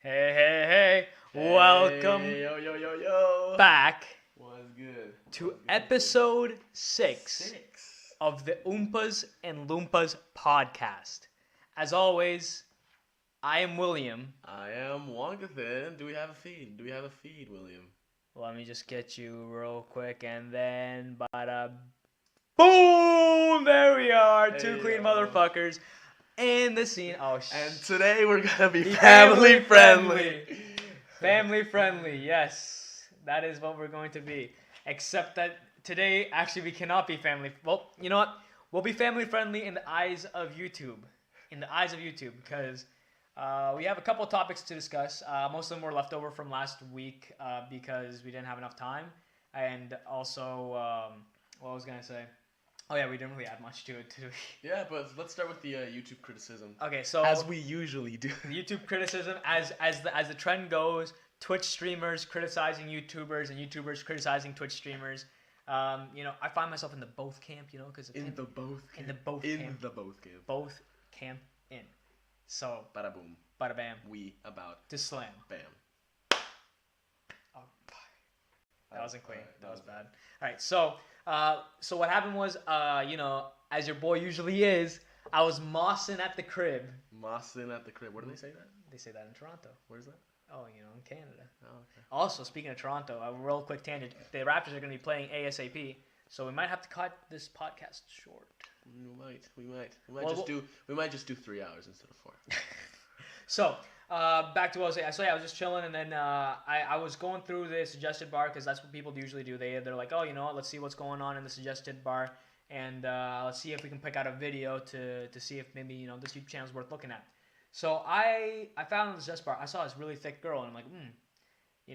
Hey, welcome Yo. back What's good? to episode 6 of the Oompas and Loompas podcast. As always, I am William. I am Wonkathan. Do we have a feed, William? Let me just get you real quick and then bada boom! There we are, two clean motherfuckers in the scene. Oh shit. And today we're gonna be family friendly. Family friendly, yes. That is what we're going to be. Except that today, actually, we cannot be family. Well, you know what? We'll be family friendly in the eyes of YouTube. Because we have a couple of topics to discuss. Most of them were left over from last week because we didn't have enough time. And also, what was I going to say? Oh, yeah, we didn't really add much to it, did we? Yeah, but let's start with the YouTube criticism. Okay, so as we usually do. YouTube criticism, as the trend goes, Twitch streamers criticizing YouTubers and YouTubers criticizing Twitch streamers. I find myself in the both camp, because in the both camp. Both camp in. So Bada boom. Bada bam. We about to slam. Bam. Oh, that wasn't clean. That was bad. All right, so what happened was, as your boy usually is, I was mossing at the crib. Mossing at the crib. Where do they say that? They say that in Toronto. Where's that? Oh, in Canada. Oh, okay. Also, speaking of Toronto, a real quick tangent. The Raptors are going to be playing ASAP, so we might have to cut this podcast short. We might just do 3 hours instead of 4. So, back to what I was saying. So, yeah, I was just chilling, and then I was going through the suggested bar, because that's what people usually do. They're like, oh, you know what, let's see what's going on in the suggested bar, and let's see if we can pick out a video to see if maybe, this YouTube channel is worth looking at. So, I found in the suggested bar, I saw this really thick girl, and I'm like,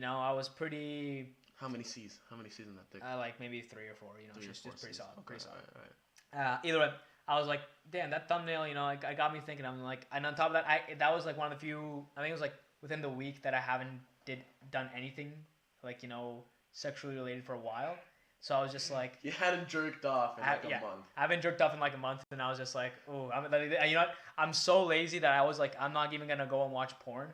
I was pretty... How many C's in that thick? Like maybe 3 or 4, she's pretty solid. Okay, pretty solid. All right. Either way, I was like, damn, that thumbnail, it got me thinking. I'm like, and on top of that, that was like one of the few, I think it was like within the week that I haven't done anything like, sexually related for a while. So I was just like, you hadn't jerked off in a month. I haven't jerked off in like a month, and I was just like, oh, I'm so lazy that I was like, I'm not even gonna go and watch porn.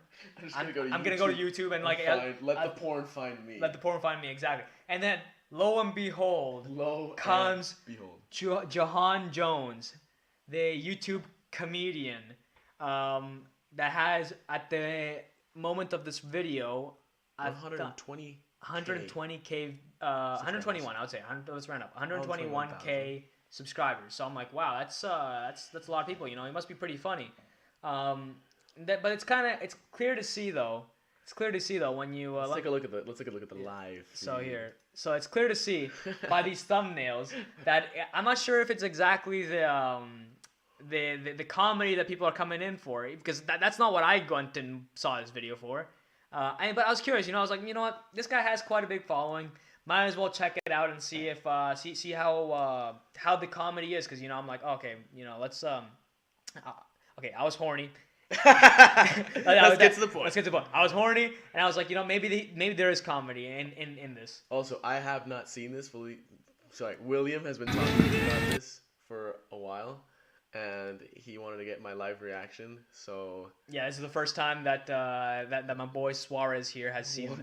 I'm gonna go to YouTube and like let the porn find me. Let the porn find me, exactly. And then lo and behold, comes Jahan Jones, the YouTube comedian, that has at the moment of this video 120K, 121, I would say. Let's round up. 121K subscribers. So I'm like, wow, that's a lot of people. He must be pretty funny. But it's clear to see though. It's clear to see though when you let's take a look at the live. So it's clear to see by these thumbnails that I'm not sure if it's exactly the comedy that people are coming in for, because that's not what I went and saw this video for. But I was curious, I was like, you know what, this guy has quite a big following. Might as well check it out and see if see how the comedy is, because I'm like, okay, let's okay, I was horny. Let's get to the point. I was horny, and I was like, maybe there is comedy in this. Also, I have not seen this fully. Sorry, William has been talking about this for a while, and he wanted to get my live reaction. So yeah, this is the first time that my boy Suarez here has seen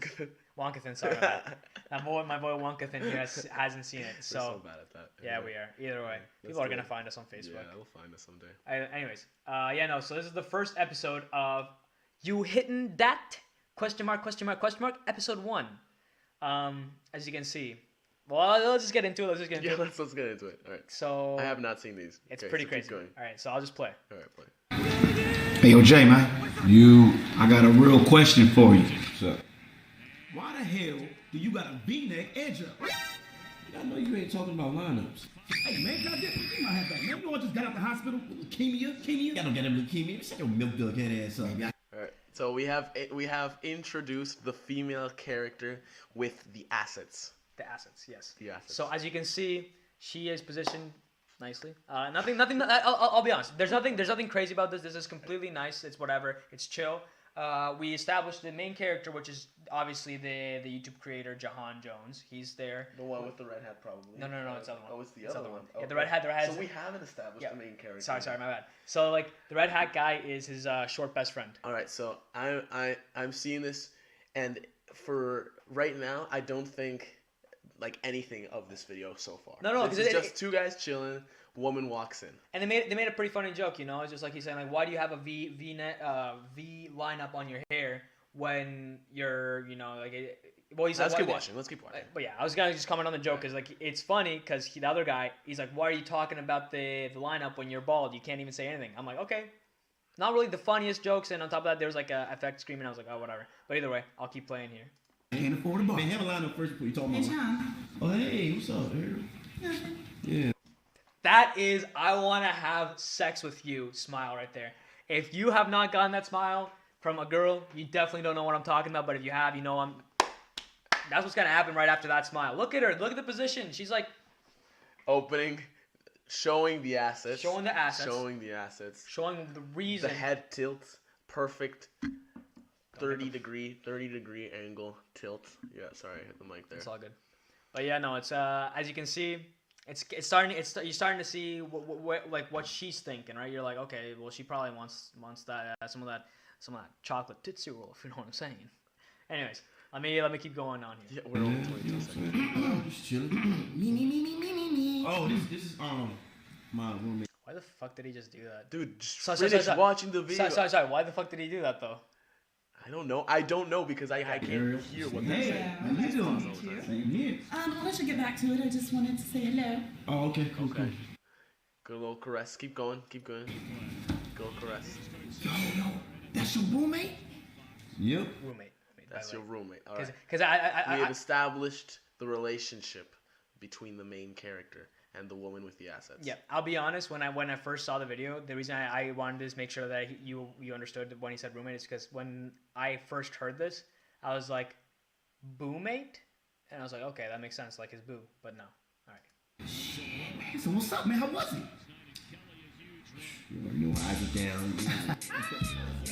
Wonkathan. Sorry about that. My boy Wonkathan here hasn't seen it. So, we're so bad at that. Yeah, we are. Either way, people are gonna find us on Facebook. Yeah, they'll find us someday. Anyways, So this is the first episode of You Hittin' That? Episode 1. As you can see. Well, let's just get into it. Let's get into it. All right. So I have not seen these. It's pretty crazy. All right, so I'll just play. All right, play. Hey, yo, Jay, man. I got a real question for you. What's up? Why the hell do you got a V-neck edge up? I know you ain't talking about lineups. Hey, man, can I get you might have that, man? You know I just got out the hospital with leukemia? I don't get him leukemia. Shut your milk dug head ass up. All right. So we have introduced the female character with the assets. The assets, yes. The assets. So as you can see, she is positioned nicely. Nothing. I'll be honest. There's nothing crazy about this. This is completely nice. It's whatever. It's chill. we established the main character, which is obviously the YouTube creator Jahan Jones. He's there. The one with the red hat, probably. No, it's the other one. Oh, it's the other one. Yeah, the red hat. So we haven't established the main character. Sorry, my bad. So like the red hat guy is his short best friend. All right, so I'm seeing this, and for right now, I don't think like anything of this video so far. No, because it's just two guys chilling. Woman walks in, and they made a pretty funny joke. It's just like he's saying like, why do you have a V lineup on your hair when you're like. Well, he's Let's like, keep watching. But yeah, I was gonna just comment on the joke because like it's funny because the other guy he's like, why are you talking about the lineup when you're bald? You can't even say anything. I'm like, okay, not really the funniest jokes, and on top of that, there was like a effect screaming. I was like, oh whatever. But either way, I'll keep playing here. Can't afford a bar. Man, have a lineup first before you talk about. Hey, John. Oh, hey, what's up, Harold? Nothing. Yeah. That is, I want to have sex with you smile right there. If you have not gotten that smile from a girl, you definitely don't know what I'm talking about. But if you have, that's what's going to happen right after that smile. Look at her. Look at the position. She's like... Opening, showing the assets. Showing the assets. Showing the reason. The head tilt. Perfect. 30 degree angle tilt. Yeah, sorry, hit the mic there. It's all good. But yeah, no, it's as you can see, you're starting to see what she's thinking, right? You're like, okay, well, she probably wants that some of that chocolate tootsie roll, if you know what I'm saying. Anyways, let me keep going on here. Yeah, we're only 22 seconds. Oh, just chilling. Me. Oh, this is my roommate. Why the fuck did he just do that? Dude, finish watching the video. Sorry. Why the fuck did he do that though? I don't know because I can't hear what they're saying. How you doing? Same here. I'll let you get back to it. I just wanted to say hello. Oh, okay, cool. Good little caress. Keep going. Good little caress. Yo, that's your roommate? Yep. Roommate. That's your roommate. All right. Because we have established the relationship between the main character and the woman with the assets. Yeah, I'll be honest. When I first saw the video, the reason I wanted to make sure that you understood when he said roommate is because when I first heard this, I was like, boo-mate? And I was like, okay, that makes sense, like his boo. But no. All right. Shit, man. So what's up, man? How was it? You already know I get down.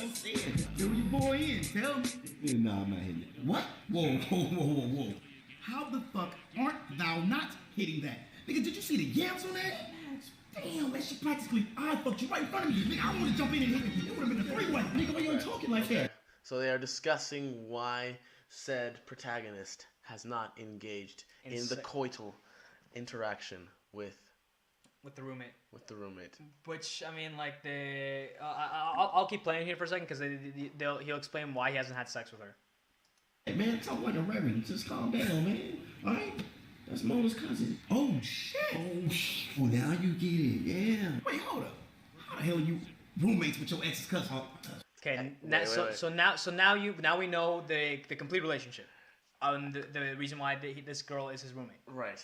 I'm saying, fill your boy in. Tell me. Nah, I'm not hitting it. What? Whoa. How the fuck aren't thou not hitting that? Nigga, did you see the yams on that? Damn, that shit practically I fucked you right in front of me. Nigga, I want to jump in and hit you. It would have been a three-way. Nigga, why you ain't talking like that? So they are discussing why said protagonist has not engaged in the coital interaction with the roommate. Which, I mean, like, I'll keep playing here for a second because he'll explain why he hasn't had sex with her. Hey, man, talk like a reverend. Just calm down, man. All right? That's Mona's cousin. Oh, shit. Well, now you get it. Yeah. Wait, hold up. How the hell are you roommates with your ex's cousin? Okay, wait. so now we know the complete relationship. The reason why this girl is his roommate. Right.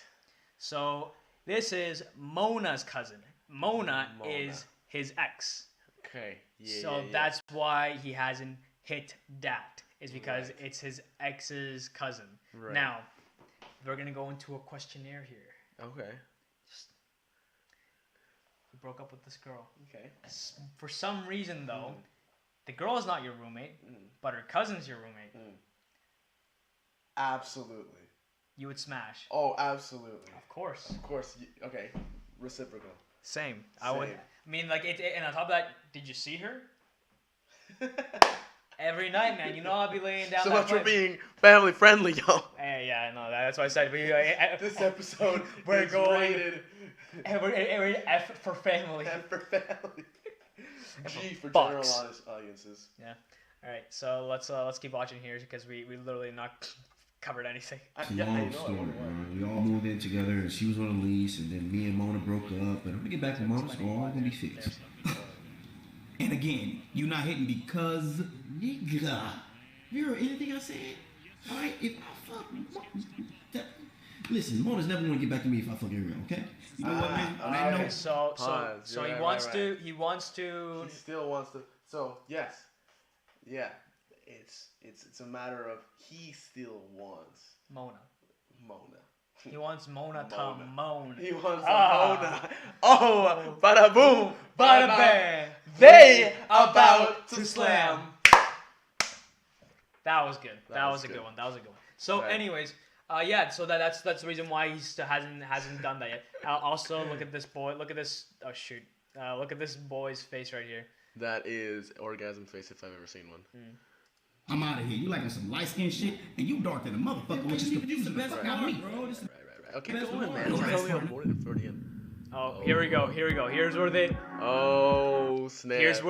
So this is Mona's cousin. Mona. is his ex. Okay. Yeah. So that's why he hasn't hit that. Is because it's his ex's cousin. Right. Now, we're gonna go into a questionnaire here. Okay. You broke up with this girl. Okay. For some reason, though, the girl is not your roommate, but her cousin's your roommate. Absolutely. You would smash. Oh, absolutely. Of course. Okay. Reciprocal. Same. I would. I mean, like, and on top of that, did you see her? Every night, man. You know I'll be laying down. So much for being family friendly, yo. Hey, yeah, I know that. That's why I said this episode we're is going rated. We're F for family. F for family. G for Bucks. general audiences. Yeah. All right. So let's keep watching here because we literally not covered anything. Long story, man. We all moved in together, and she was on a lease, and then me and Mona broke up. But I'm gonna get back to Mona, so all gonna be fixed. And again, you not hitting because nigga. You heard anything I said? All right, if I fuck, listen, Mona's never gonna get back to me if I fuck her, okay? You know what, man? Okay, so he wants to. He still wants to. So yes, yeah. It's a matter of he still wants Mona. He wants Mona to moan. He wants Mona. Oh, bada boom, Bada bang. They about to slam. That was good. That was was a good good. one. That was a good one. So, Right. anyways, yeah. So that's the reason why he still hasn't done that yet. Also, look at this boy. Look at this. Oh shoot. Look at this boy's face right here. That is orgasm face if I've ever seen one. I'm out of here. You liking some light skin shit, and you dark than a motherfucker, which is confusing. Right. Got me, bro. Right. Okay, That's go the on, one. man. That's Tell me the I'm more than 30 in. Oh, here we go. Here we go. Here's where they. Oh snap! Here's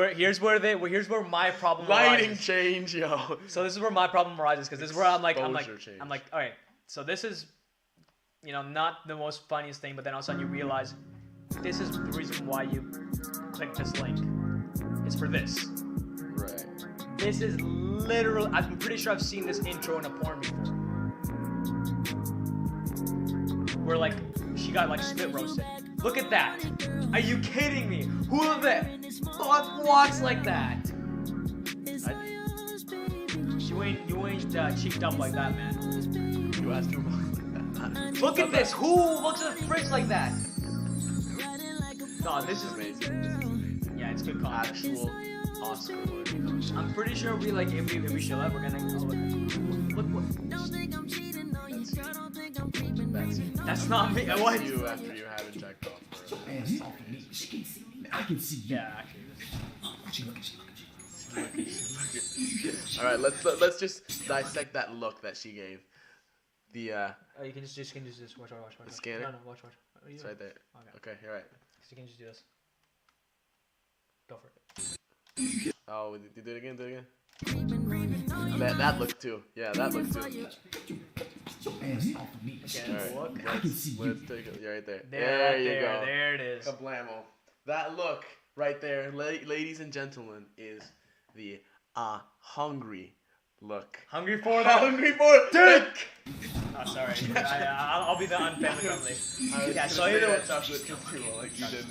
where my problem lighting arises. change, yo. So this is where my problem arises because this is where I'm like, Exposure change. all right. So this is, not the most funniest thing, but then all of a sudden you realize this is the reason why you click this link. It's for this. Right. This is literally. I'm pretty sure I've seen this intro in a porn before, where like she got like spit roasted. Look at that. Are you kidding me? Who the fuck walks like that? You ain't cheeked up like that, man. You asked her about that. Look at this. Who looks at the fridge like that? No, this is Amazing. yeah, it's good content. Actual Oscar worthy. I'm pretty sure we like if we show up, we're gonna look what. That's not me. That's What? you after you haven't jacked off for a Ass off of me. She can see me. I can see you. Yeah, actually. She looking. All right, let's just dissect that look that she gave. The Oh, you can just watch. The scanner? No, watch. What are you it's doing? right there. Okay. Okay, you're right. So you can just do this. Go for it. Oh, you do it again. Do it again. That look too. Yeah, that look too. Ass off of me. Okay, All right, look. I can see you. let's take it. You're right there. There, you go. There it is. Kablamo. That look right there, ladies and gentlemen, is the hungry look. Hungry for that? Hungry for dick. Oh, sorry. I'll be the unfamily friendly. Yeah, so you either way. that chocolate chip too, like you did.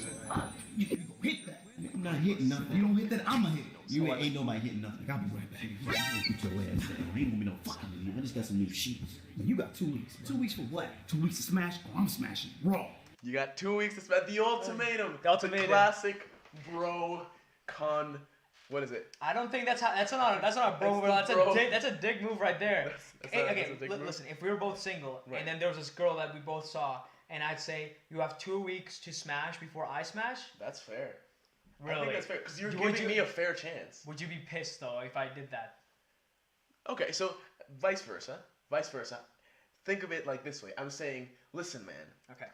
You go hit that. I'm not hitting nothing. You don't hit that, I'ma hit it. You ain't nobody hitting nothing. I'll be right back. Put your ass down. Ain't gonna be no fucking with you. I just got some new sheets. You got 2 weeks. 2 weeks for what? 2 weeks to smash? Oh, I'm smashing raw. You got 2 weeks to spend the ultimatum. The ultimatum. Classic bro con. What is it? I don't think that's not a bro move. That's a dick move right there. Okay, that's a dick move? listen. If we were both single Right. and then there was this girl that we both saw, and I'd say you have 2 weeks to smash before I smash. That's fair. Really? I think that's fair because you're Would giving me a fair chance. Would you be pissed though if I did that? Okay, so vice versa. Think of it like this way. I'm saying, listen, man. Okay.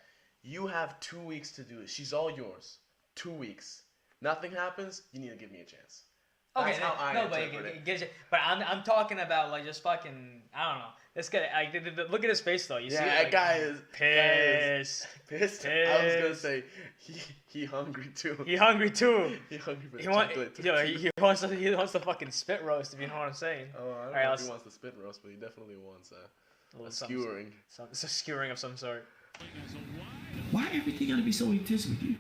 You have 2 weeks to do it. She's all yours. 2 weeks. Nothing happens. You need to give me a chance. Okay, That's how I no, but interpret it. it gives you. But I'm talking about like just fucking. I don't know. This guy, look at his face though. You see, Yeah, it, that like, guy is pissed. pissed. I was gonna say he hungry too. He hungry too. He hungry for the He want, chocolate. yo, he wants to fucking spit roast. If you know what I'm saying. Oh, I don't Alright, know if let's- he wants the spit roast, but he definitely wants a little skewering. It's a skewering of some sort. Why everything gotta be so intense with you?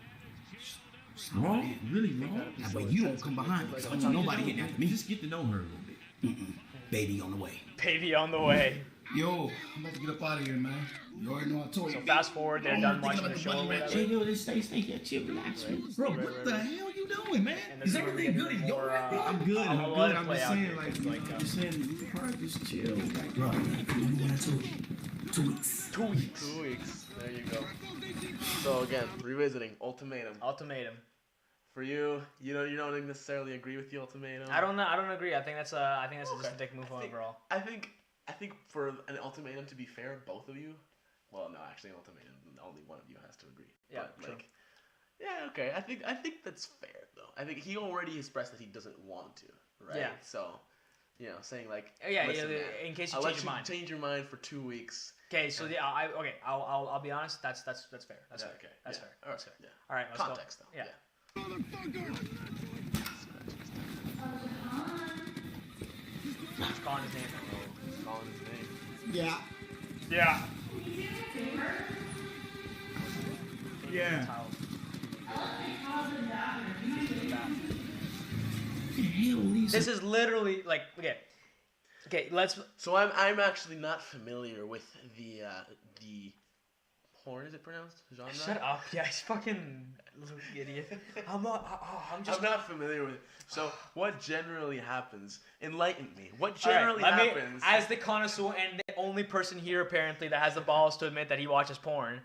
Raw? Really raw? That way you don't come behind me, because I don't want nobody getting after me. Just get to know her a little bit. Baby on the way. Baby on the way. Yo, I'm about to get up out of here, man. You already know I told you. So fast forward, they're done watching the show or Hey, whatever. yo, just stay here, chill, relax. Bro, what the hell you doing, man? And Is this is where we everything get good in into your more, life, bro? I'm good, I'm I'm gonna good. let it I'm play just out saying, here, like, 'cause, like, I'm just saying, you probably just chill. Like, bro, remember what I told you? 2 weeks. 2 weeks. 2 weeks. There you go. So again, revisiting ultimatum. Ultimatum. For you, you don't necessarily agree with the ultimatum. I don't know. I don't agree. I think that's just a Okay. dick move I think- overall. I think for an ultimatum to be fair, both of you. Well, no, actually, an ultimatum, only one of you has to agree. Yeah, But, true. like, yeah, okay. I think that's fair though. I think he already expressed that he doesn't want to, right? Yeah. So, saying like, Yeah, listen, yeah. man, In case you I'll change let your you mind. change your mind for 2 weeks. Okay, so yeah, I'll be honest. That's fair. That's fair. Okay. That's yeah. fair. All right. Yeah. All right, let's Context go. though. Yeah. He's calling his name. He's calling his name. Yeah. Yeah. Yeah. Towel. Hell, Lisa. This is literally like okay. Let's So I'm actually not familiar with the porn is it pronounced? Genre? Shut up. Yeah, he's fucking little idiot. I'm not familiar with it. So, what generally happens? Enlighten me. What All right, generally let me- happens? as the connoisseur and the only person here apparently that has the balls to admit that he watches porn.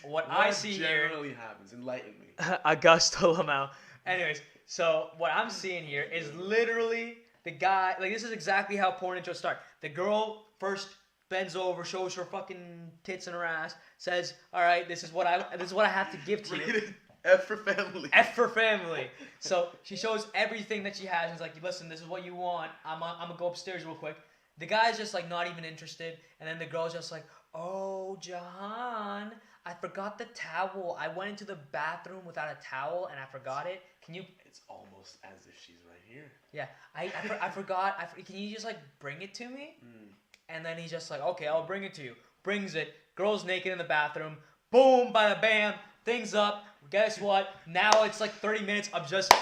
What I see here. generally happens? Enlighten me. Augusto Lamau. Anyways, so what I'm seeing here is literally the guy. Like, this is exactly how porn intros start. The girl first bends over, shows her fucking tits and her ass, says, "All right, this is what I have to give to you." Rated F for family. F for family. So she shows everything that she has and is like, "Listen, this is what you want. I'm gonna go upstairs real quick." The guy's just like not even interested, and then the girl's just like, "Oh, Jahan, I forgot the towel. I went into the bathroom without a towel and I forgot it. Can you?" It's almost as if she's right here. Yeah, I forgot. Can you just like bring it to me? And then he's just like, "Okay, I'll bring it to you." Brings it. Girl's naked in the bathroom. Boom, bada bam. Things up. Guess what? Now it's like 30 minutes of just.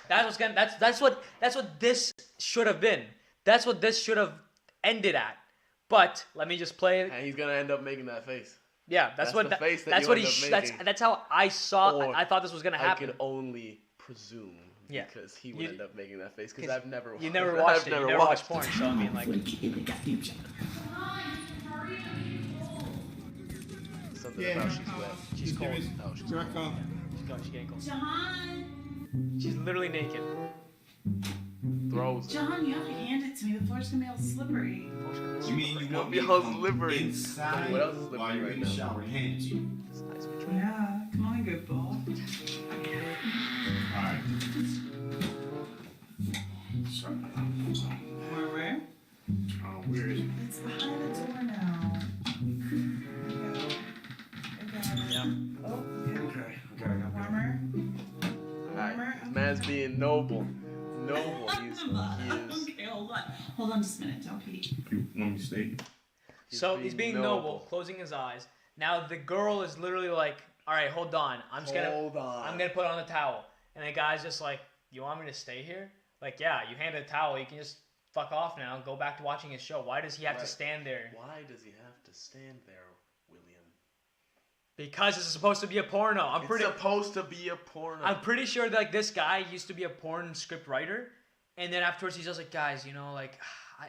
That's what this should have been. That's what this should have ended at. But let me just play it. And he's gonna end up making that face. Yeah, that's what the face that that's you what end he. up making. That's how I saw. Or I thought this was gonna happen. I can only presume. Yeah. Because he would You- end up making that face. Because I've never. You never watched it. I've You never never watched porn, it. so I mean, like. Something about she's wet. She's cold. Oh, she's Crack cold. up. She's getting cold. John, She's literally naked. Throws it. John, you have to hand it to me. The floor's gonna be all slippery. You mean you want me to Be all come slippery. inside What else is slippery while you're right in the now? shower and hand it to you? It's a nice picture. Yeah, come on, good boy. All right. Sorry. Where? Where is it? It's behind the door now. Yeah. Oh, Okay. Okay. warmer. Alright. This man's being noble. Noble. He is. Okay, hold on. Hold on just a minute. Don't pee. You want me to stay? So he's being noble, closing his eyes. Now the girl is literally like, "All right, hold on. I'm gonna put on the towel." And the guy's just like, "You want me to stay here?" Like, yeah, you handed a towel. You can just fuck off now and go back to watching his show. Why does he have to stand there? Why does he have to stand there, William? Because this is supposed to be a porno. It's supposed to be a porno. I'm pretty sure that like this guy used to be a porn script writer, and then afterwards he's just like, "Guys, you know, like I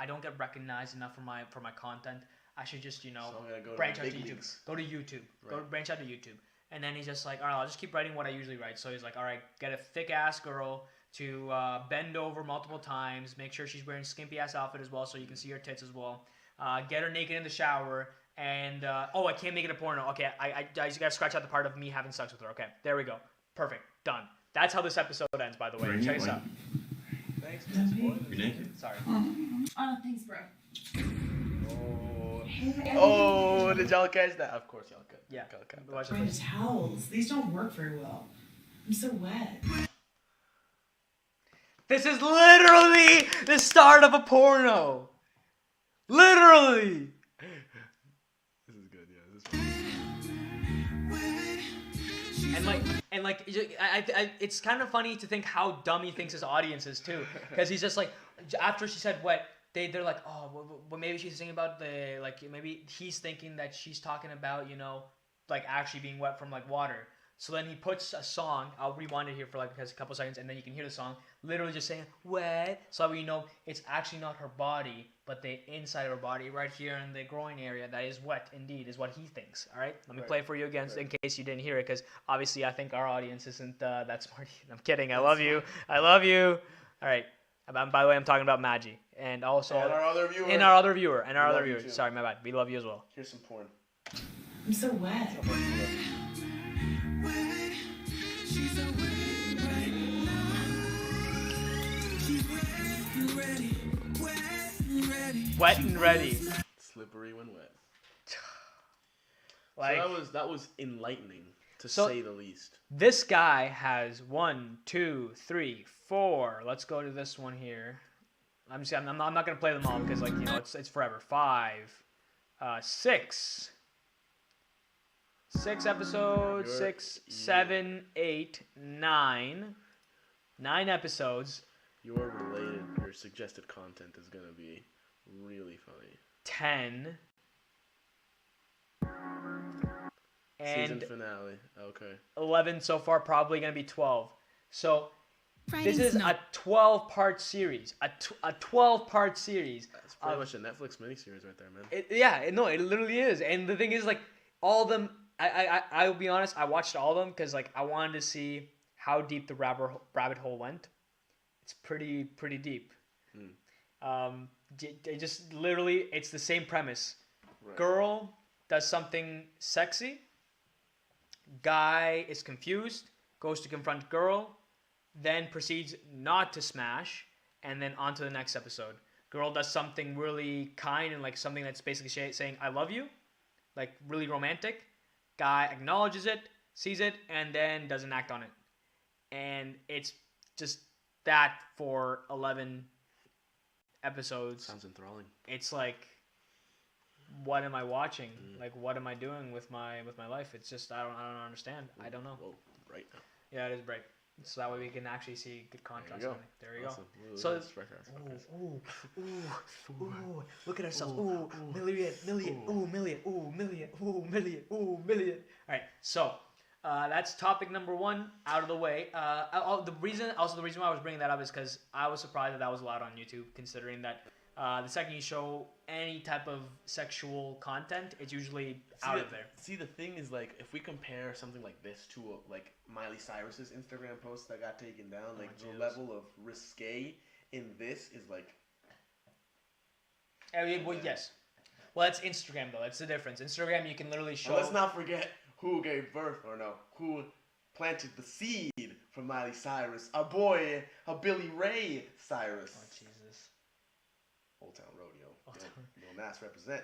don't get recognized enough for my content. I should just, you know, So I'm gonna go to branch the out to big YouTube. leagues." Go to YouTube. Go Right. branch out to YouTube." And then he's just like, "All right, I'll just keep writing what I usually write." So he's like, "All right, get a thick ass girl to bend over multiple times. Make sure she's wearing skimpy ass outfit as well, so you can see her tits as well. Get her naked in the shower." And I can't make it a porno. Okay, I just gotta scratch out the part of me having sex with her. Okay, there we go. Perfect, done. That's how this episode ends, by the way. Right, Check this right. out. Thanks for Don't the be- spoilers. You naked? Sorry. Oh, thanks, bro. Oh, did y'all catch that? Of course y'all could. Yeah. Y'all could. Watch Bring it. the towels. These don't work very well. I'm so wet. This is literally the start of a porno. Literally. This is good, yeah. This is And like, it's kind of funny to think how dumb he thinks his audience is too, because he's just like, after she said wet, they're like, "Oh, well, maybe she's thinking about the, like, maybe he's thinking that she's talking about, you know, like actually being wet from like water." So then he puts a song. I'll rewind it here for like a couple seconds, and then you can hear the song literally just saying wet. So that way you know it's actually not her body, but the inside of her body, right here in the groin area, that is wet indeed, is what he thinks. All right, let me play it for you again, in case you didn't hear it, because obviously I think our audience isn't that smart. I'm kidding. I love you. I love you. All right. By the way, I'm talking about Maggie, and also and our other viewer. and our other viewer, We love you viewers. too. Sorry, my bad. We love you as well. Here's some porn. I'm so wet. Wet and ready. Slippery when wet. Like, So that was enlightening, to So- say the least. this guy has 1, 2, 3, 4. Let's go to this one here. I'm not gonna play them all because, like, you know, it's forever. 5, 6. 6 episodes. You're- 6, 7, 8, 9. 9 episodes. Your suggested content is gonna be really funny. 10. Season And finale. Okay. 11 so far, probably going to be 12. So this Writing's is a 12-part series. A 12-part series. That's pretty much a Netflix miniseries right there, man. No, it literally is. And the thing is, like, all of them, I'll be honest, I watched all of them because, like, I wanted to see how deep the rabbit hole went. It's pretty deep. It just literally, it's the same premise. Right. Girl does something sexy. Guy is confused, goes to confront girl, then proceeds not to smash, and then on to the next episode. Girl does something really kind and like something that's basically saying I love you, like really romantic. Guy acknowledges it, sees it, and then doesn't act on it. And it's just that for 11 episodes. Sounds enthralling. It's like, what am I watching? Like, what am I doing with my life? It's just I don't understand. I don't know. Whoa, right now. Yeah, it is bright. So that way we can actually see good contrast. There you go. There you Awesome. go. Ooh, So that's fresh ass focus. ooh, look at ourselves. Ooh, million. Ooh, million. All right, so that's topic number 1 out of the way. The reason why I was bringing that up is because I was surprised that was allowed on YouTube, considering that the second you show any type of sexual content, it's usually out of there. See, the thing is, like, if we compare something like this to like Miley Cyrus's Instagram post that got taken down, like the level of risque in this is like. Well, yes. Well, that's Instagram though. That's the difference. Instagram, you can literally show. And let's not forget who gave birth, or no, who planted the seed for Miley Cyrus. Our boy, Billy Ray Cyrus. Oh Jesus. Old Town Rodeo. Lil Nas represent.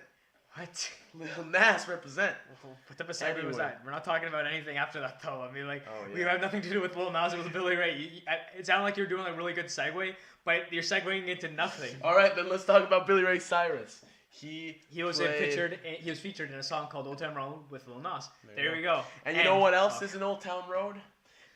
What? Lil Nas represent. What type of segue was that? We're not talking about anything after that though. I mean, like, we yeah. have nothing to do with Lil Nas or with Billy Ray. It sounded like you were doing a really good segue, but you're segueing into nothing. All right, then let's talk about Billy Ray Cyrus. He was featured in a song called Old Town Road with Lil Nas. There we go. And you know what else is an Old Town Road?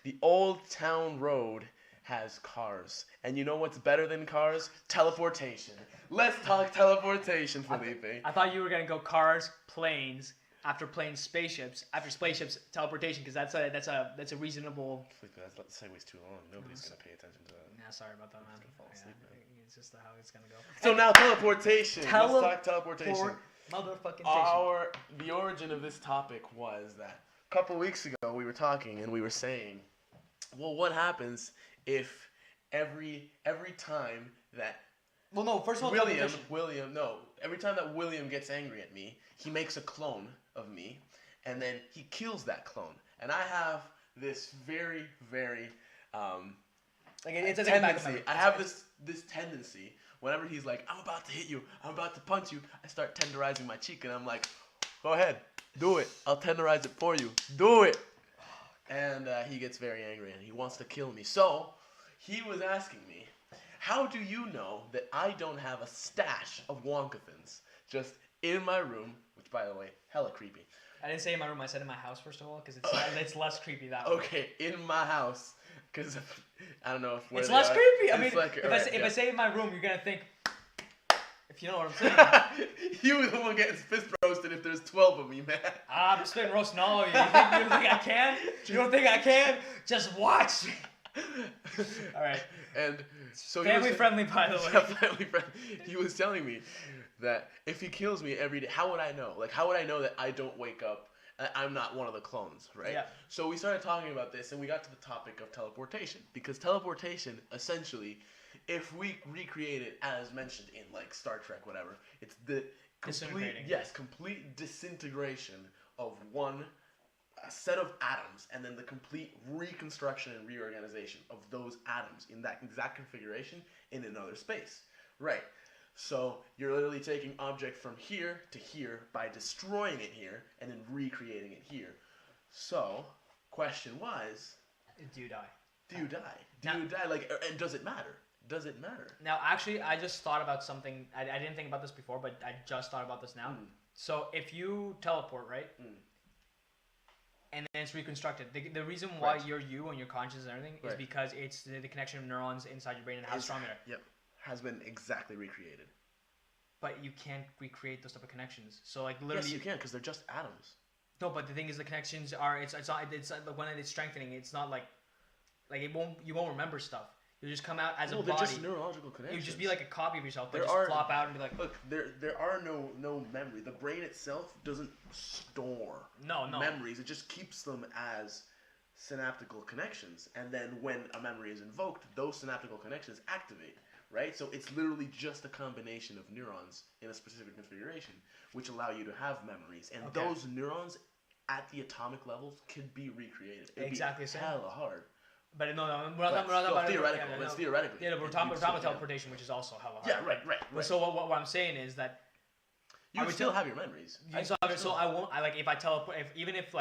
The Old Town Road has cars. And you know what's better than cars? Teleportation. Let's talk teleportation, Felipe. I thought you were gonna go cars, planes, after planes, spaceships, after spaceships, teleportation, because that's a reasonable. Felipe, that segue's too long. Nobody's gonna pay attention to that. Yeah, sorry about that, man. Fall asleep, man. It's just how it's gonna go. So now teleportation. Let's talk teleportation. Motherfucking The origin of this topic was that a couple weeks ago we were talking and we were saying, well, what happens if every time that Well, no. First of all, every time that William gets angry at me, he makes a clone of me, and then he kills that clone. And I have this very, very tendency. I have this tendency. Whenever he's like, I'm about to hit you, I'm about to punch you, I start tenderizing my cheek, and I'm like, go ahead, do it. I'll tenderize it for you. Do it. And he gets very angry, and he wants to kill me. So he was asking me, how do you know that I don't have a stash of Wonkethins just in my room, which, by the way, hella creepy. I didn't say in my room. I said in my house, first of all, because it's less creepy that way. Okay, in my house, because I don't know if it's less creepy. I mean, like, if I say in my room, you're gonna think, if you know what I'm saying. You the one getting fist roasted if there's 12 of me, man. I'm spitting roasting all of you. You think I can? You don't think I can? Just watch. All right. And so family friendly, by the way. Family friendly. He was telling me that if he kills me every day, how would I know? Like, how would I know that I don't wake up? I'm not one of the clones, right? Yeah. So we started talking about this, and we got to the topic of teleportation, because teleportation, essentially, if we recreate it as mentioned in like Star Trek, whatever, it's the complete disintegration of one set of atoms, and then the complete reconstruction and reorganization of those atoms in that exact configuration in another space, right? So you're literally taking object from here to here by destroying it here and then recreating it here. So, question was, do you die? Do you die? Do you die? Like, and does it matter? Does it matter? Now, actually, I just thought about something. I didn't think about this before, but I just thought about this now. So, if you teleport, right? And then it's reconstructed. The reason why you're you and your conscious and everything is because it's the connection of neurons inside your brain and how strong they are. Yep. Has been exactly recreated. But you can't recreate those type of connections. So like literally. Yes, you can because they're just atoms. No, but the thing is, the connections are it's not when it's strengthening. It's not like you won't remember stuff. You'll just come out as a body. They're just neurological connections. You'll just be like a copy of yourself. But just flop out and be like. Look, there are no memory. The brain itself doesn't store memories. It just keeps them as synaptical connections, and then when a memory is invoked, those synaptical connections activate. Right? So it's literally just a combination of neurons in a specific configuration, which allow you to have memories, and those neurons at the atomic levels can be recreated. It'd exactly be hella hard. But we're not talking about theoretical. It's theoretical. Yeah, but we're talking about teleportation, which is also hella hard. Yeah, right. But so what I'm saying is that you would still have your memories. So I won't. If I teleport, even if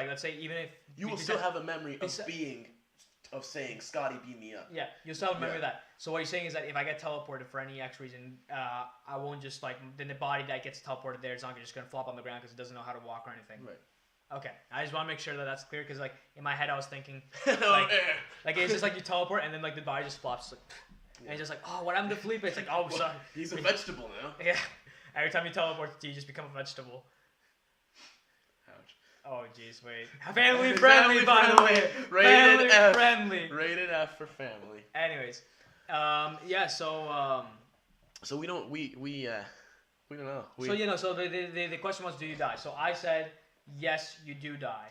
you will still have a memory of saying Scotty beam me up. Yeah, you'll still remember that. So what you're saying is that if I get teleported for any X reason, I won't just then the body that gets teleported there is not just gonna flop on the ground because it doesn't know how to walk or anything. Right. Okay, I just want to make sure that that's clear because in my head I was thinking it's just like you teleport and then the body just flops and it's just oh, what happened to Felipe? It's oh, sorry. He's a vegetable now. Yeah. Every time you teleport, you just become a vegetable. Ouch. Oh jeez, wait. Family friendly, by the way. Rated F. Friendly. Rated F for family. Anyways, yeah. So we don't know. So the question was, do you die? So I said yes, you do die.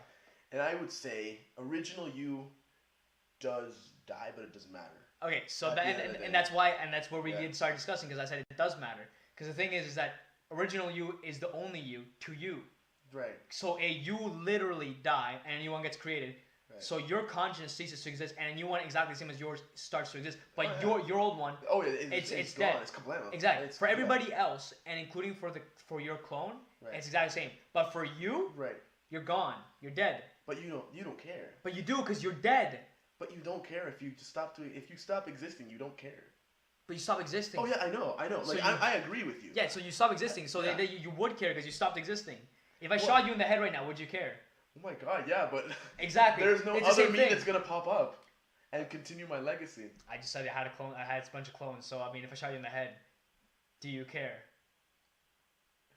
And I would say original you does die, but it doesn't matter. Okay, so that's where we did start discussing because I said it does matter. Because the thing is that original you is the only you to you. Right. So you literally die and a new one gets created. Right. So your conscience ceases to exist and a new one exactly the same as yours starts to exist. But your old one, it's dead. It's kablamo. Exactly. For everybody else, and including for your clone, it's exactly the same. But for you, you're gone. You're dead. But you don't care. But you do because you're dead. But you don't care if you stop existing. You don't care. But you stop existing. Oh yeah, I know. So I agree with you. Yeah, so you stop existing. So you would care because you stopped existing. If I shot you in the head right now, would you care? Oh my god, yeah, but exactly. There's no other me that's gonna pop up and continue my legacy. I just said I had a clone. I had a bunch of clones. So I mean, if I shot you in the head, do you care?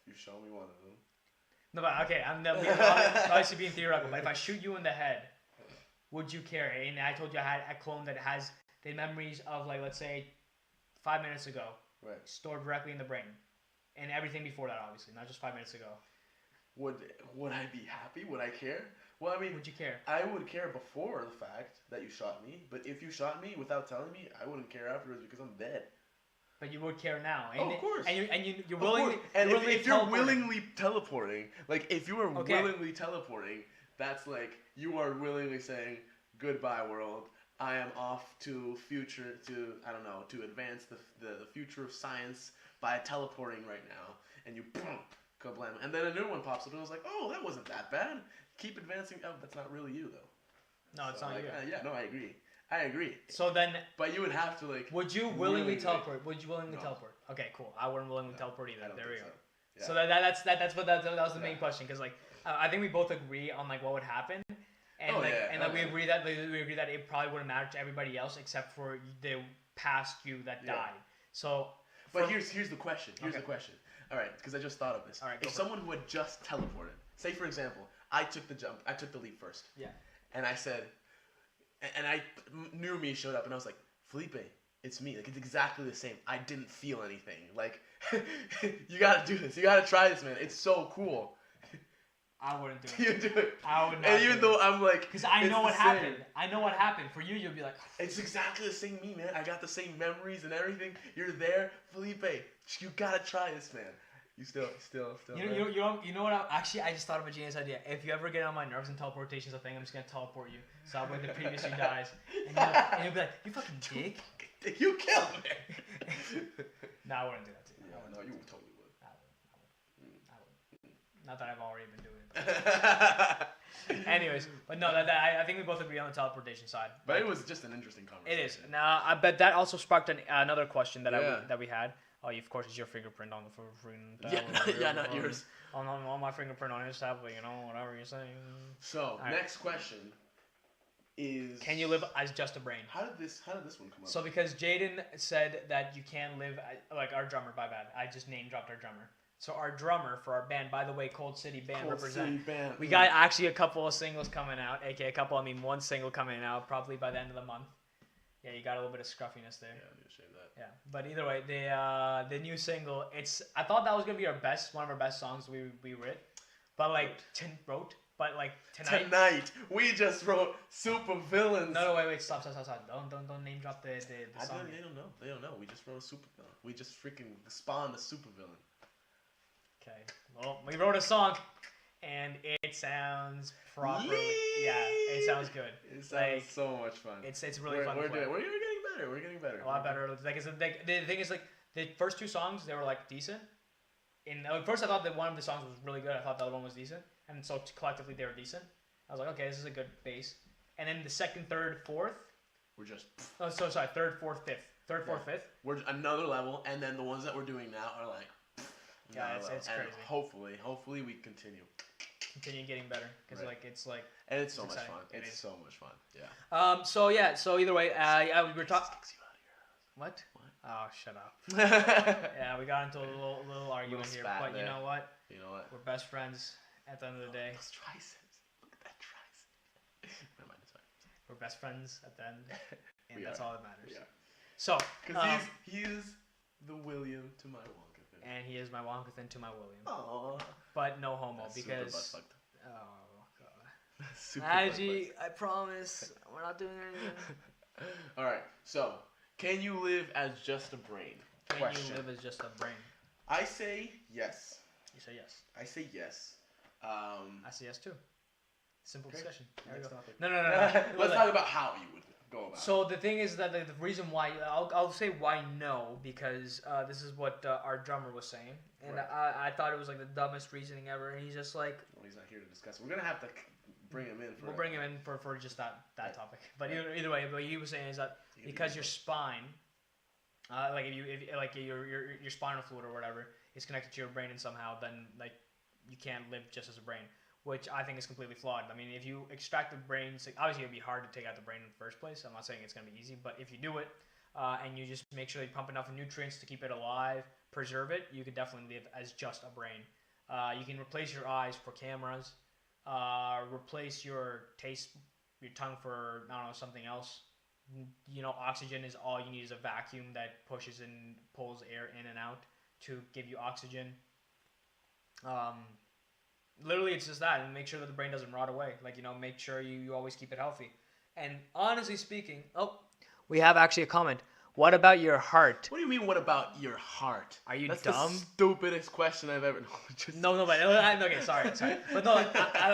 If you show me one of them. No, but okay, I'm obviously being theoretical. But if I shoot you in the head, would you care? And I told you I had a clone that has the memories of let's say 5 minutes ago, stored directly in the brain, and everything before that, obviously, not just 5 minutes ago. Would I be happy? Would I care? Well, I mean, would you care? I would care before the fact that you shot me, but if you shot me without telling me, I wouldn't care afterwards because I'm dead. But you would care now. Of course. And you're willingly. And if you're willingly teleporting, if you are willingly teleporting, that's you are willingly saying goodbye, world. I am off to advance the future of science by teleporting right now, and you boom, kablam, and then a new one pops up, and I was like, oh, that wasn't that bad. Keep advancing. Oh, that's not really you though. No, it's not you. Yeah, no, I agree. So then, but you would have to Would you willingly teleport? Would you willingly teleport? Okay, cool. I wouldn't willingly teleport either. There we go. So that was the main question because I think we both agree on what would happen. And we agree that it probably wouldn't matter to everybody else except for the past you that died. So, but here's the question. Here's the question. All right, because I just thought of this. All right, if someone who had just teleported, say for example, I took the jump, I took the leap first. Yeah. And I said, and I knew me showed up, and I was like, Felipe, it's me. It's exactly the same. I didn't feel anything. You gotta do this. You gotta try this, man. It's so cool. I wouldn't do it. You do it. I would not. And even though I'm because I know what happened. I know what happened. For you, you'll be like, it's exactly the same me, man. I got the same memories and everything. You're there, Felipe. You gotta try this, man. You still. You know what? I just thought of a genius idea. If you ever get on my nerves and teleportation's a thing, I'm just gonna teleport you. So I'm the previous you dies, and you'll be like, you fucking dick. You killed me. No, I wouldn't do that to you. No, you totally would. I would. Not that I've already been doing it. Anyways, but no, I think we both agree on the teleportation side. But it was just an interesting conversation. It is. Now, I bet that also sparked another question that we had. Oh, of course, it's your fingerprint on the freaking not yours. On my fingerprint on his tablet, whatever you're saying. So, next question. is. Can you live as just a brain? How did this one come up? So because Jaden said that you can't live like our drummer. My bad. I just name dropped our drummer. So our drummer for our band, by the way, Cold City Band represent. City Band. We got actually a couple of singles coming out, aka a couple. I mean, one single coming out probably by the end of the month. Yeah, you got a little bit of scruffiness there. Yeah, I need to shave that. Yeah, but either way, the new single. I thought that was gonna be one of our best songs we wrote, but like Tonight we just wrote Super Villains. No, wait, stop. Don't name drop the song. They don't know. We just wrote a super villain. We just freaking spawned a super villain. Okay. Well, we wrote a song, and it sounds properly. Yeah, it sounds good. It sounds so much fun. It's really fun. We're getting better. We're getting better. A lot better. Like the thing is, like the first two songs, they were like decent. At first, I thought that one of the songs was really good. I thought the other one was decent, and so collectively they were decent. I was like, okay, this is a good base. And then the second, third, fourth. We're just. Oh, so sorry. Third, fourth, fifth. We're another level, and then the ones that we're doing now are like. Yeah, it's crazy. And hopefully we continue Getting better because Right. it's like. And it's so much exciting. fun. It It's is. so much fun. Yeah. So either way, we were talking. What? What? Oh, shut up. Yeah, we got into a little argument here, spat but there. you know what? You know what? We're best friends at the end of the day. Those triceps. Look at that tricep. Never mind. Sorry. We're best friends at the end, and We that's are. all that matters. We are. So, Because he is the William to my Wonka. and he is my Wonkathan to my William, Aww. but no homo That's because. super butt-fucked. Oh god. Super Maggie, I promise, we're not doing anything. All right. So, can you live as just a brain? Can Question. you live as just a brain? I say yes. You say yes. I say yes. I say yes too. Simple Okay. discussion. There we Next go. topic. No. Let's talk about how you would go about it. So the thing is that the reason why I'll say why no because this is what our drummer was saying, and Right. I thought it was like the dumbest reasoning ever, and he's just like Well, he's not here to discuss. We're gonna have to bring him in. we'll bring him in for just that Right. topic. But either way, what he was saying is that because your spine, like if like your spinal fluid or whatever is connected to your brain and somehow then like you can't live just as a brain, which I think is completely flawed. I mean, if you extract the brains, obviously it'd be hard to take out the brain in the first place. I'm not saying it's gonna be easy, but if you do it and you just make sure you pump enough nutrients to keep it alive, preserve it, you could definitely live as just a brain. You can replace your eyes for cameras, replace your tongue for I don't know something else. You know, oxygen is all you need is a vacuum that pushes and pulls air in and out to give you oxygen. Literally, it's just that, and make sure that the brain doesn't rot away. Like, you know, make sure you always keep it healthy. And honestly speaking, we have actually a comment. What about your heart? What do you mean? What about your heart? Are you That's dumb? the stupidest question I've ever. No, but okay, sorry, but no,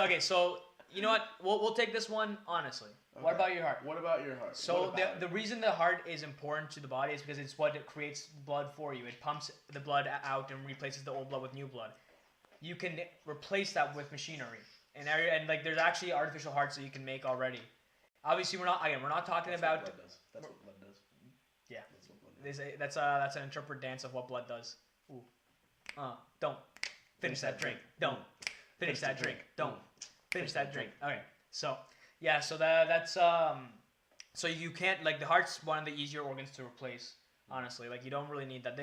okay. So you know what? We'll take this one honestly. Okay. What about your heart? What about your heart? So the reason the heart is important to the body is because it's what creates blood for you. It pumps the blood out and replaces the old blood with new blood. You can replace that with machinery, and like there's actually artificial hearts that you can make already. Obviously, we're not talking about. What blood does. That's what blood does. Yeah, that's what blood does. That's an interpretive dance of what blood does. Ooh, don't finish that drink. Don't finish that drink. Don't finish that drink. Okay, so yeah, so that's so you can't like the heart's one of the easier organs to replace. Honestly, like you don't really need that.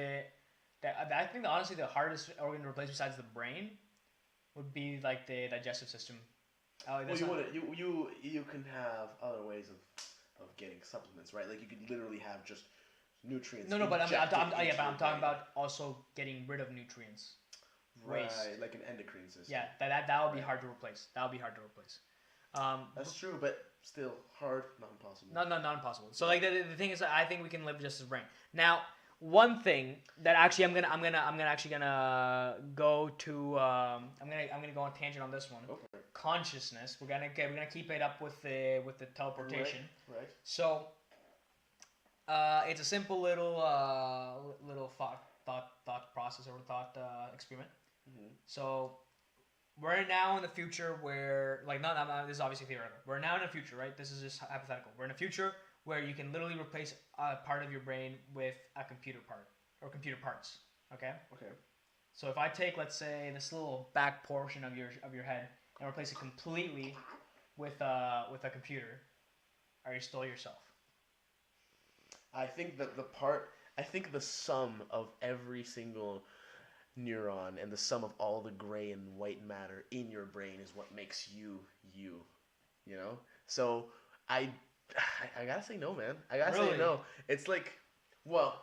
I think honestly the hardest organ to replace besides the brain would be like the digestive system. Well, you can have other ways of getting supplements, right? Like you could literally have just nutrients. No, but I'm talking brain. about also getting rid of nutrients. Right, Waste. like an endocrine system. Yeah, that would be hard to replace. That would be hard to replace. That's true, but still hard, not impossible. Not impossible. So like the thing is, I think we can live just as brain. Now, one thing that actually I'm gonna go to I'm gonna go on tangent on this one. Okay. Consciousness. We're gonna keep it up with the teleportation. Right. So, it's a simple little thought process or thought experiment. Mm-hmm. So, we're now in the future where this is obviously theoretical. We're now in the future, right? This is just hypothetical. We're in a future where you can literally replace a part of your brain with a computer part or computer parts. Okay. Okay. So if I take, let's say, this little back portion of your head and replace it completely with a computer, are you still yourself? I think that the sum of every single neuron and the sum of all the gray and white matter in your brain is what makes you you. You know? So I gotta say no, man. I gotta say no. It's like, well,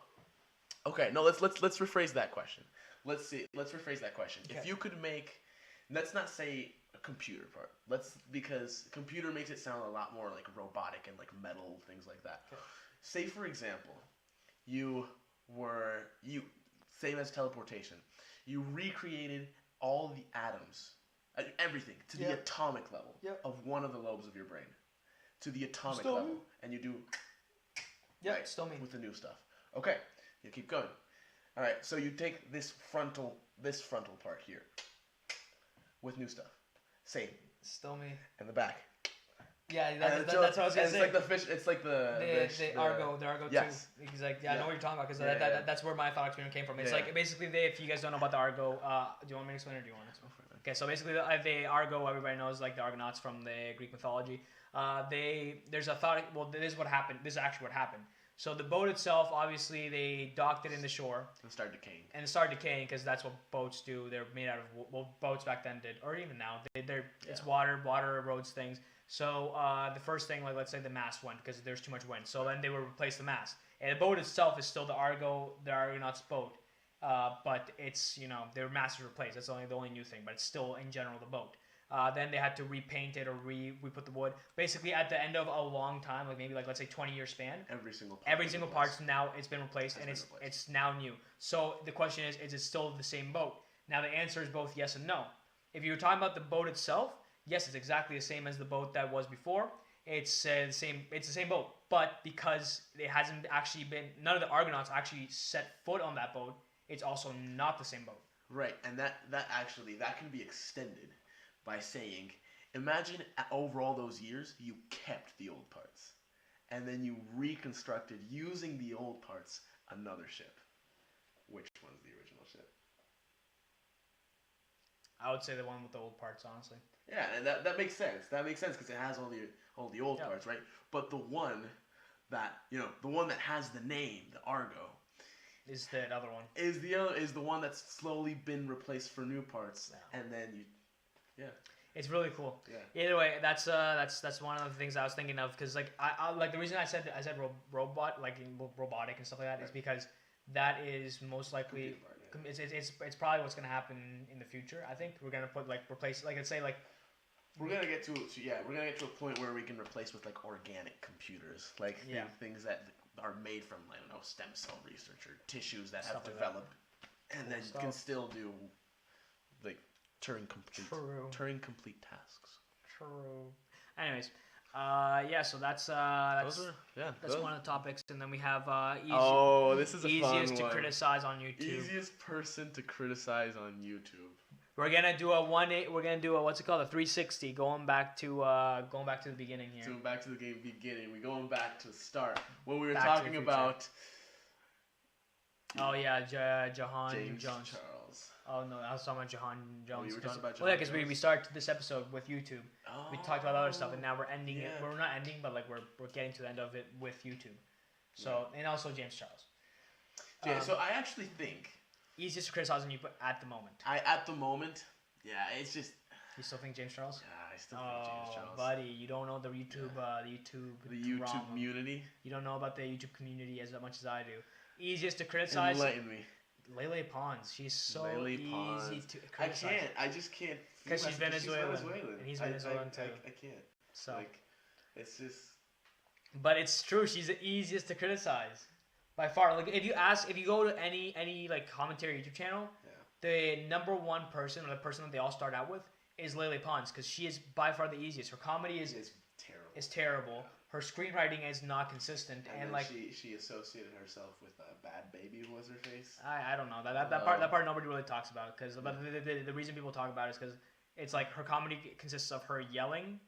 okay, no, let's rephrase that question. Let's rephrase that question. Okay. If you could make, let's not say a computer part. Because computer makes it sound a lot more like robotic and like metal, things like that. Okay. Say for example, same as teleportation. You recreated all the atoms, everything, to the atomic level of one of the lobes of your brain. To the atomic level. Me. And you do... Yeah, right, still me. With the new stuff. Okay, you keep going. All right, so you take this frontal part here with new stuff. Same. Still me. And the back. Yeah, that's what I was gonna say. It's like the fish. It's like the Argo yes. too. He's like, I know what you're talking about because that's where my thought experiment came from. It's like basically if you guys don't know about the Argo, do you want me to explain or do you want to explain? Okay, so basically the Argo, everybody knows like the Argonauts from the Greek mythology. There's a thought. Well, this is what happened. This is actually what happened. So the boat itself, obviously, they docked it in the shore. And started decaying. And it started decaying because that's what boats do. They're made out of, well, boats back then did, or even now. It's water erodes things. So the first thing, like let's say the mast went because there's too much wind. So then they would replace the mast. And the boat itself is still the Argonauts boat. But it's, their mast is replaced. That's the only new thing. But it's still, in general, the boat. Then they had to repaint it or re-put the wood. Basically, at the end of a long time, like maybe let's say 20-year span, every single part now it's been replaced and it's now new. So the question is it still the same boat? Now the answer is both yes and no. If you're talking about the boat itself, yes, it's exactly the same as the boat that was before. It's the same boat, but because it hasn't actually been, none of the Argonauts actually set foot on that boat, it's also not the same boat. Right, and that can be extended by saying, imagine over all those years, you kept the old parts. And then you reconstructed, using the old parts, another ship. Which one's the original ship? I would say the one with the old parts, honestly. Yeah, and that makes sense. That makes sense because it has all the old parts, right? But the one that has the name, the Argo, is the other one. Is the one that's slowly been replaced for new parts, and then you. Yeah, it's really cool. Yeah. Either way, that's one of the things I was thinking of because like I like the reason I said robot like robotic and stuff like that is because that is most likely it's probably what's gonna happen in the future. I think we're gonna put replace let's say we're gonna get to a point where we can replace with organic computers things that are made from stem cell research or tissues that have developed and then you can still do Turing complete tasks. True. Anyways, so that's one of the topics, and then we have this is a easiest fun to criticize on YouTube. Easiest person to criticize on YouTube. We're gonna do a 360, going back to the beginning here. Going back to the beginning. We're going back to the start when we were talking about. Oh yeah, James Jones. Charles. Oh no, I was talking about Jahan Jones. You were talking about Jahan Jones. Because we started this episode with YouTube. Oh. We talked about other stuff, and now we're ending it. We're not ending, but we're getting to the end of it with YouTube. So and also James Charles. Yeah. So I actually think easiest to criticize on you, but at the moment. It's just. You still think James Charles? Yeah, I still think James Charles. Buddy, you don't know the YouTube community. You don't know about the YouTube community as much as I do. Easiest to criticize. Enlighten me. Lele Pons. She's so easy to criticize. I just can't. Because she's Venezuelan. And he's Venezuelan too. I can't. So. It's just. But it's true. She's the easiest to criticize. By far. If you go to any commentary YouTube channel, the number one person or the person that they all start out with is Lele Pons because she is by far the easiest. Her comedy is terrible. Is terrible. Yeah. Her screenwriting is not consistent, and she associated herself with Bad Baby. Was her face? I don't know that part nobody really talks about because the reason people talk about it is because it's her comedy consists of her yelling,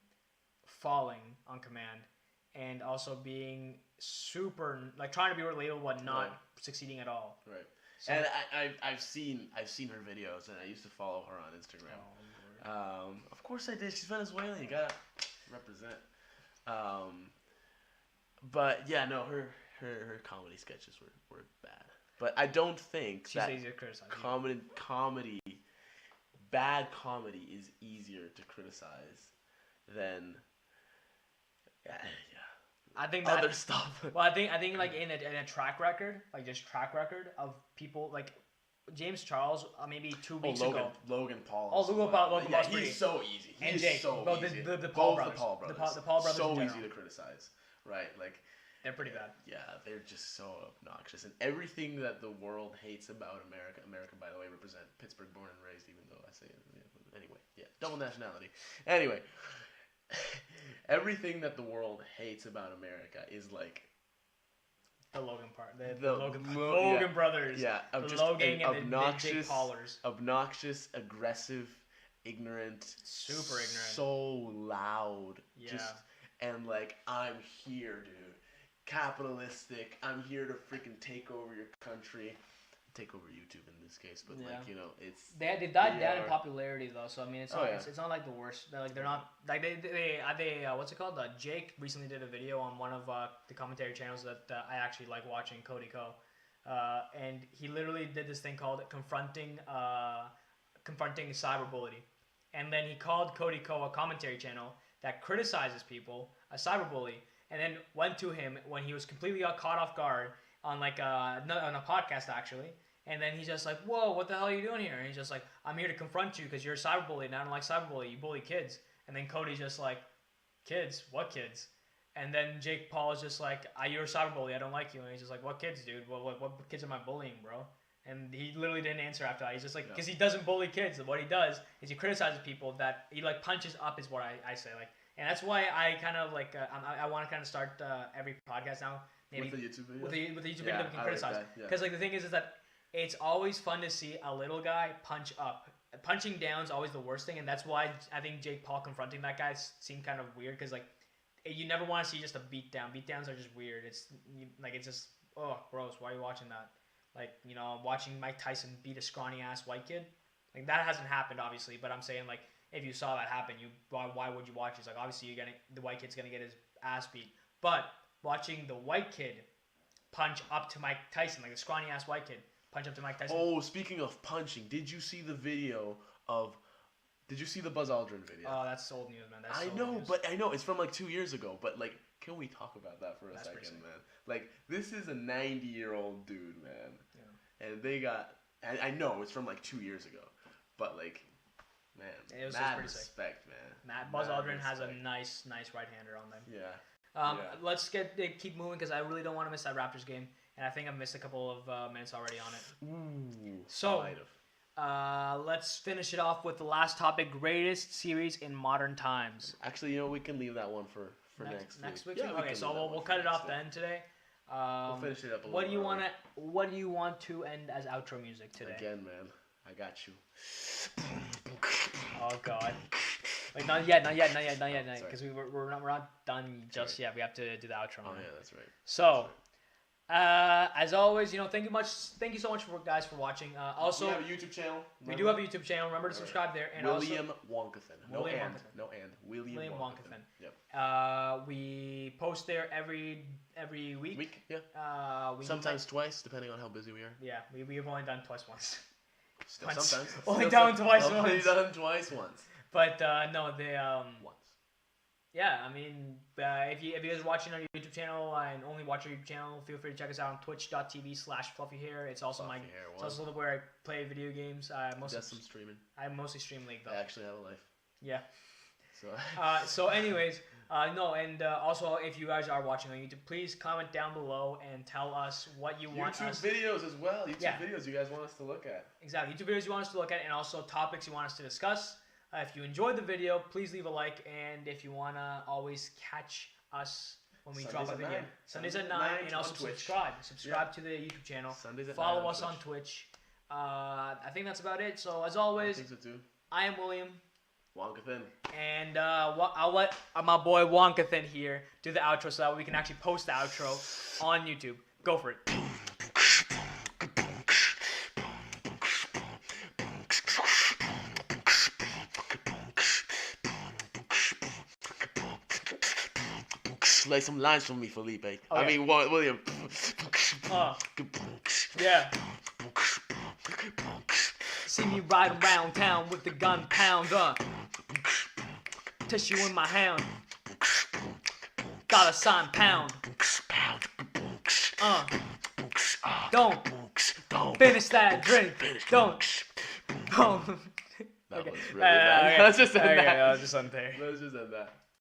falling on command, and also being super trying to be relatable but not succeeding at all. Right. So, and I've seen her videos and I used to follow her on Instagram. Of course I did. She's Venezuelan. You gotta represent. But yeah, no, her comedy sketches were bad. But I don't think She's that easier to criticize. comedy, bad comedy is easier to criticize than yeah. I think that Other stuff. Well, I think like in a track record, like just track record of people like James Charles, maybe 2 weeks ago. Logan Paul. Logan Paul. Yeah, he's so easy. And He's Jake, so easy. the Paul Both brothers. the Paul brothers. The Paul brothers. So in easy general. to criticize, right? Like They're pretty bad. Yeah, they're just so obnoxious, and everything that the world hates about America. America, by the way, represent Pittsburgh, born and raised. Even though I say it anyway. Yeah, double nationality. Anyway, everything that the world hates about America is like. The Logan part. The Logan brothers. Yeah, the Logan and obnoxious, the Jake Paulers. Obnoxious, aggressive, ignorant. Super ignorant. So loud. Yeah. And like, I'm here, dude. Capitalistic. I'm here to freaking take over your country. Take over YouTube in this case, but like, you know, it's they died down in popularity though, so I mean it's not it's not like the worst. They're not like they what's it called? Jake recently did a video on one of the commentary channels that I actually like watching, Cody Co, and he literally did this thing called confronting cyberbullying, and then he called Cody Co a commentary channel that criticizes people, a cyberbully, and then went to him when he was completely caught off guard on like on a podcast actually. And then he's just like, whoa, what the hell are you doing here? And he's just like, I'm here to confront you because you're a cyberbully and I don't like cyberbully. You bully kids. And then Cody's just like, kids? What kids? And then Jake Paul is just like, you're a cyberbully. I don't like you. And he's just like, what kids, dude? What kids am I bullying, bro? And he literally didn't answer after that. He's just like, because he doesn't bully kids. What he does is he criticizes people that he like punches up is what I say. Like, and that's why I kind of like, I want to kind of start every podcast now. Maybe with the YouTube video? With the YouTube video that we can criticize. Because like the thing is that it's always fun to see a little guy punch up. Punching down is always the worst thing, and that's why I think Jake Paul confronting that guy seemed kind of weird. Because like, you never want to see just a beatdown. Beatdowns are just weird. It's just gross. Why are you watching that? Like, you know, watching Mike Tyson beat a scrawny ass white kid. Like that hasn't happened obviously, but I'm saying like if you saw that happen, why would you watch it? It's like obviously the white kid's gonna get his ass beat, but watching the white kid punch up to Mike Tyson, like a scrawny ass white kid. Punch up to Mike Tyson. Oh, speaking of punching, did you see the Buzz Aldrin video? Oh, that's old news, man. That's I know it's from like 2 years ago, but like, can we talk about that for a second, man? Like, this is a 90-year-old dude, man. Yeah. And they got, I know it's from like 2 years ago, but like, man, it was mad pretty respect, sick. man. Buzz Aldrin has a nice right-hander on them. Yeah. Let's keep moving because I really don't want to miss that Raptors game. And I think I've missed a couple of minutes already on it. Ooh. So, let's finish it off with the last topic: greatest series in modern times. Actually, you know, we can leave that one for next week. Yeah, okay, so we'll cut it off then today. We'll finish it up a little. What do you want to end as outro music today? Again, man, I got you. Oh God. Like not yet, because we're not done just yet. We have to do the outro. Oh yeah, that's right. So. As always, you know, thank you so much for guys for watching. Also, we have a YouTube channel. We do have a YouTube channel. Remember to subscribe there. And William Wonkathan. William Wonkathan. Yep. We post there every week. Yeah. Sometimes twice, depending on how busy we are. Yeah, we've only done twice once. Still sometimes. Only done twice once. Only done twice once. But no, once. Yeah, I mean, if you guys are watching on your YouTube channel and only watch our YouTube channel, feel free to check us out on twitch.tv/fluffyhair. It's also it's also where I play video games. Just some streaming. I mostly stream League though. I actually have a life. Yeah. So. So anyways, also if you guys are watching on YouTube, please comment down below and tell us what you want. YouTube videos as well. Videos you guys want us to look at. Exactly. YouTube videos you want us to look at, and also topics you want us to discuss. If you enjoyed the video, please leave a like, and if you want to always catch us when we drop a video. Sundays at 9, and also subscribe to the YouTube channel. Sundays at Follow us on Twitch. I think that's about it. So as always, I think so too. I am William Wonkathan. And I'll let my boy Wonkathan here do the outro so that we can actually post the outro on YouTube. Go for it. Lay some lines for me, Felipe. Oh, I mean, William. Yeah. See me riding around town with the gun pound, tissue in my hand. Got a sign pound. Don't finish that drink. Don't. That was really bad. Let's just end that. I'll just end there. Let's just end that.